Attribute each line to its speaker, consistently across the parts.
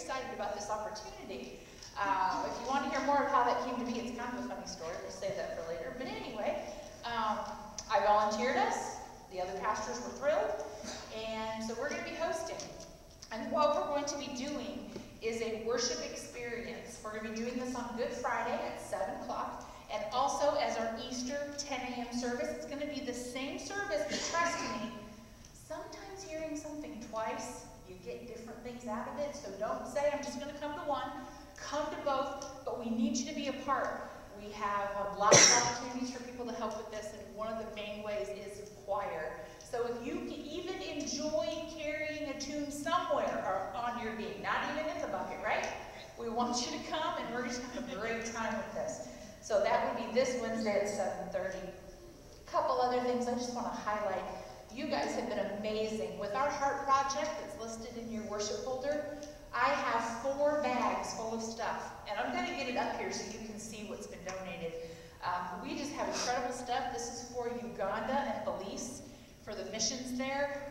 Speaker 1: excited about this opportunity. If you want to hear more of how that came to be, it's kind of a funny story. We'll save that for later. But anyway, I volunteered us. The other pastors were thrilled. And so we're going to be hosting. And what we're going to be doing is a worship experience. We're going to be doing this on Good Friday at 7 o'clock. And also as our Easter 10 a.m. service. It's going to be the same service, but trust me, sometimes hearing something twice, you get different things out of it. So don't say, I'm just going to come to one. Come to both, but we need you to be a part. We have lots of opportunities for people to help with this, and one of the main ways is choir. So if you can even enjoy carrying a tune somewhere on your being, not even in the bucket, right? We want you to come, and we're just going to have a great time with this. So that would be this Wednesday at 7:30. A couple other things I just want to highlight. You guys have been amazing. With our Heart Project that's listed in your worship folder, I have 4 bags full of stuff. And I'm going to get it up here so you can see what's been donated. We just have incredible stuff. This is for Uganda and Belize, for the missions there.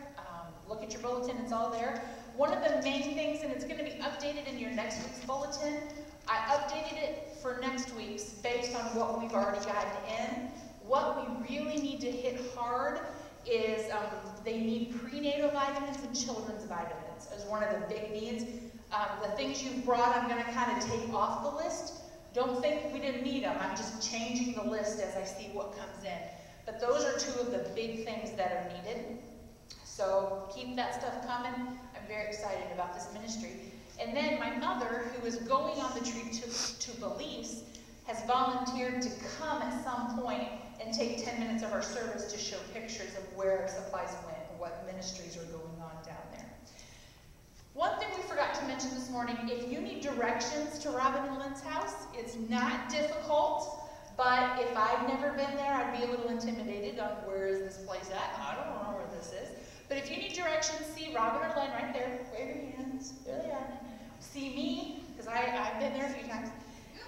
Speaker 1: Look at your bulletin, it's all there. One of the main things, and it's going to be updated in your next week's bulletin, I updated it for next week's based on what we've already gotten in. What we really need to hit hard is they need prenatal vitamins and children's vitamins as one of the big needs. The things you've brought, I'm going to kind of take off the list. Don't think we didn't need them. I'm just changing the list as I see what comes in. But those are 2 of the big things that are needed. So keep that stuff coming. I'm very excited about this ministry. And then my mother, who is going on the trip to Belize, has volunteered to come at some point and take 10 minutes of our service to show pictures of where our supplies went and what ministries are going on down there. One thing we forgot to mention this morning, if you need directions to Robin and Lynn's house, it's not difficult, but if I've never been there, I'd be a little intimidated on where is this place at. I don't know where this is. But if you need directions, see Robin or Lynn right there. Wave your hands. There they are. See me, because I've been there a few times,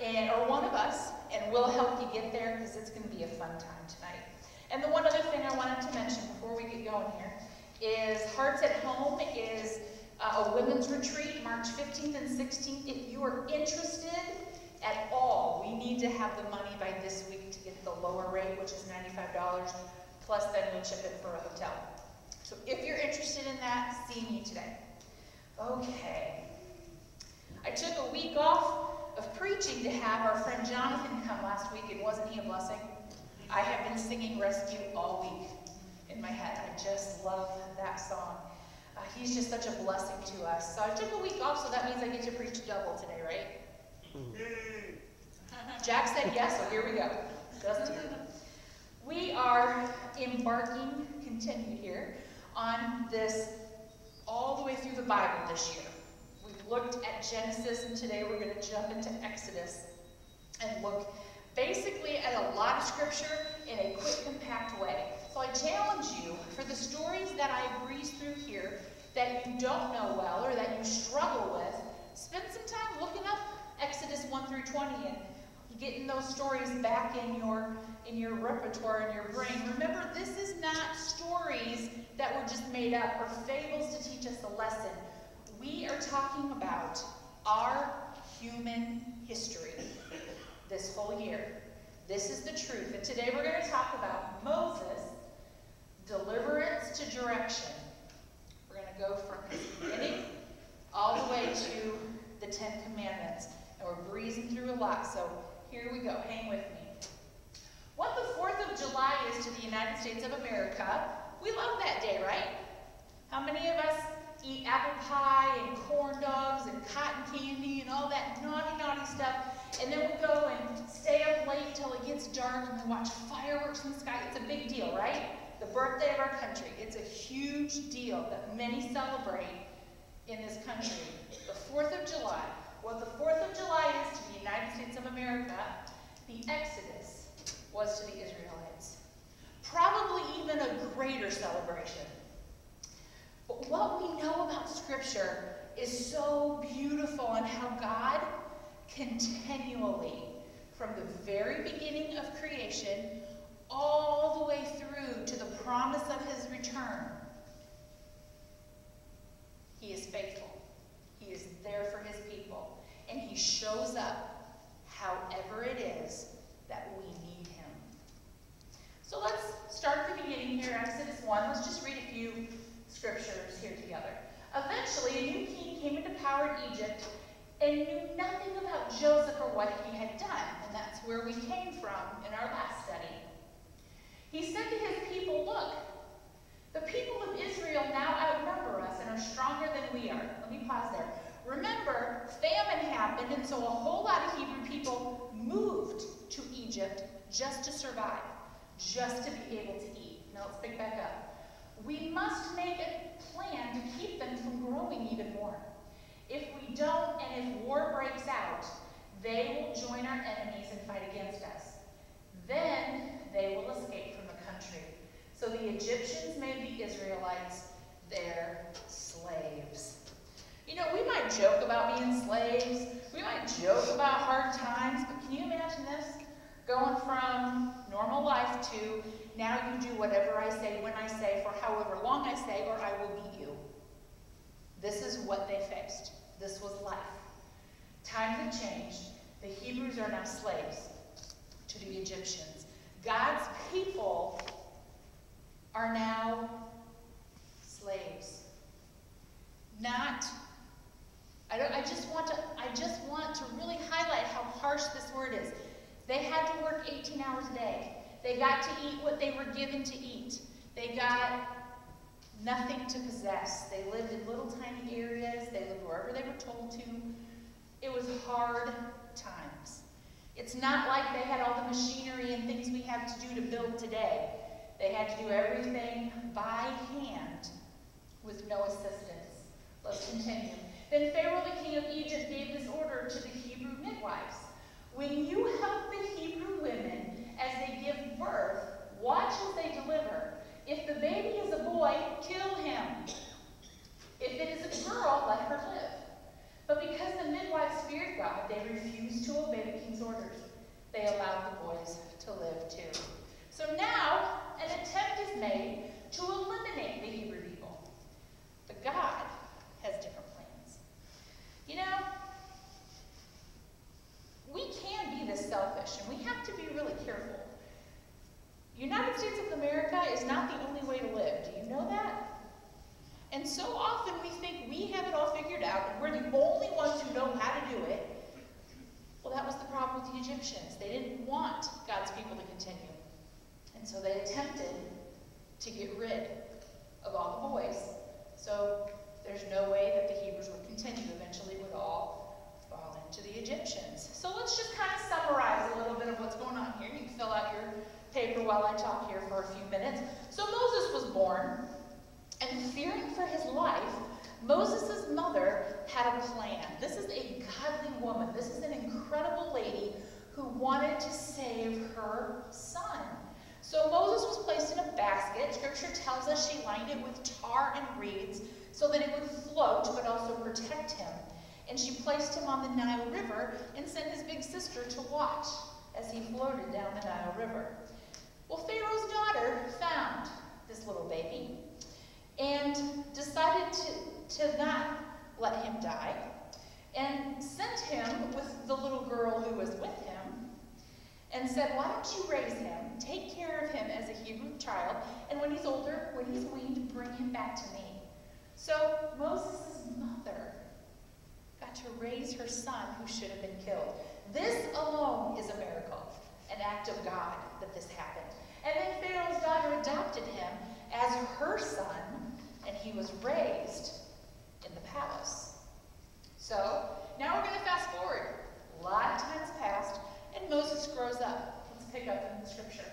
Speaker 1: or one of us, and we'll help you get there because it's going to be a fun time tonight. And the one other thing I wanted to mention before we get going here is Hearts at Home is a women's retreat, March 15th and 16th. If you are interested at all, we need to have the money by this week to get the lower rate, which is $95, plus then we'll chip it for a hotel. So if you're interested in that, see me today. Okay. I took a week off of preaching to have our friend Jonathan come last week, and wasn't he a blessing? I have been singing Rescue all week in my head. I just love that song. He's just such a blessing to us. So I took a week off, so that means I get to preach double today, right? Jack said yes, so here we go. Doesn't he? We are embarking, continued here, on this all the way through the Bible this year. We've looked at Genesis, and today we're going to jump into Exodus and look basically at a lot of scripture in a quick, compact way. So I challenge you, for the stories that I breeze through here that you don't know well or that you struggle with, spend some time looking up Exodus 1 through 20 and getting those stories back in your repertoire, in your brain. Remember, this is not stories that were just made up or fables to teach us a lesson. We are talking about our human history this whole year. This is the truth. And today we're going to talk about Moses, deliverance to direction. We're going to go from his beginning all the way to the 10 Commandments. And we're breezing through a lot, so here we go. Hang with me. What the 4th of July is to the United States of America, we love that day, right? How many of us eat apple pie and corn dogs and cotton candy and all that naughty, naughty stuff, and then we go and stay up late till it gets dark and we watch fireworks in the sky? It's a big deal, right? The birthday of our country. It's a huge deal that many celebrate in this country. The 4th of July. What the 4th of July is to the United States of America, the Exodus was to the Israelites. Probably even a greater celebration. But what we know about Scripture is so beautiful, and how God continually, from the very beginning of creation, all the way through to the promise of his return, he is faithful. He is there for his he shows up however it is that we need him. So let's start at the beginning here, Exodus 1. Let's just read a few scriptures here together. Eventually, a new king came into power in Egypt and knew nothing about Joseph or what he had done. And that's where we came from in our last study. He said to his people, look, the people of Israel now outnumber us and are stronger than we are. Let me pause there. Remember, famine happened, and so a whole lot of Hebrew people moved to Egypt just to survive, just to be able to eat. Now let's pick back up. We must make a plan to keep them from growing even more. If we don't, and if war breaks out, they will join our enemies and fight against us. Then they will escape from the country. So the Egyptians made the Israelites their slaves. You know, we might joke about being slaves. We might joke about hard times, but can you imagine this? Going from normal life to now you do whatever I say when I say for however long I say or I will beat you. This is what they faced. This was life. Times have changed. The Hebrews are now slaves to the Egyptians. God's people are now slaves. I just want to really highlight how harsh this word is. They had to work 18 hours a day. They got to eat what they were given to eat. They got nothing to possess. They lived in little tiny areas. They lived wherever they were told to. It was hard times. It's not like they had all the machinery and things we have to do to build today. They had to do everything by hand with no assistance. Let's continue. Then Pharaoh, the king of Egypt, gave this order to the Hebrew midwives. When you help the Hebrew women as they give birth, watch as they deliver. If the baby is a boy, kill him. If it is a girl, let her live. But because the midwives feared God, they refused to obey the king's orders. They allowed the boys to live too. So now, an attempt is made to eliminate the Hebrew people. But God has different plans. You know, we can be this selfish, and we have to be really careful. United States of America is not the only way to live. Do you know that? And so often we think we have it all figured out, and we're the only ones who know how to do it. Well, that was the problem with the Egyptians. They didn't want God's people to continue. And so they attempted to get rid of all the boys. So there's no way that the Hebrews would continue. Eventually it would all fall into the Egyptians. So let's just kind of summarize a little bit of what's going on here. You can fill out your paper while I talk here for a few minutes. So Moses was born, and fearing for his life, Moses' mother had a plan. This is a godly woman. This is an incredible lady who wanted to save her son. So Moses was placed in a basket. Scripture tells us she lined it with tar and reeds so that it would float but also protect him. And she placed him on the Nile River and sent his big sister to watch as he floated down the Nile River. Well, Pharaoh's daughter found this little baby and decided to not let him die, and sent him with the little girl who was with him, and said, why don't you raise him, take care of him as a Hebrew child, and when he's older, when he's weaned, bring him back to me. So Moses' mother got to raise her son who should have been killed. This alone is a miracle, an act of God that this happened. And then Pharaoh's daughter adopted him as her son, and he was raised in the palace. So now we're going to fast forward. A lot of time's passed, and Moses grows up. Let's pick up in the scripture.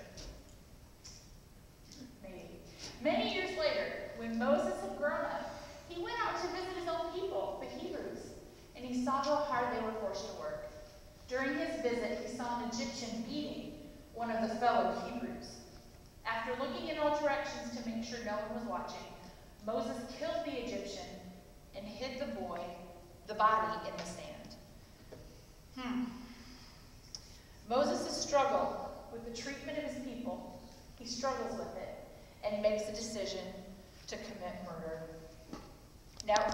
Speaker 1: Maybe. Many years later, when Moses had grown up, he went out to visit his own people, the Hebrews, and he saw how hard they were forced to work. During his visit, he saw an Egyptian beating one of the fellow Hebrews. After looking in all directions to make sure no one was watching, Moses killed the Egyptian and hid the body in the sand. Moses' struggle with the treatment of his people, he struggles with it and makes a decision to commit murder. Now,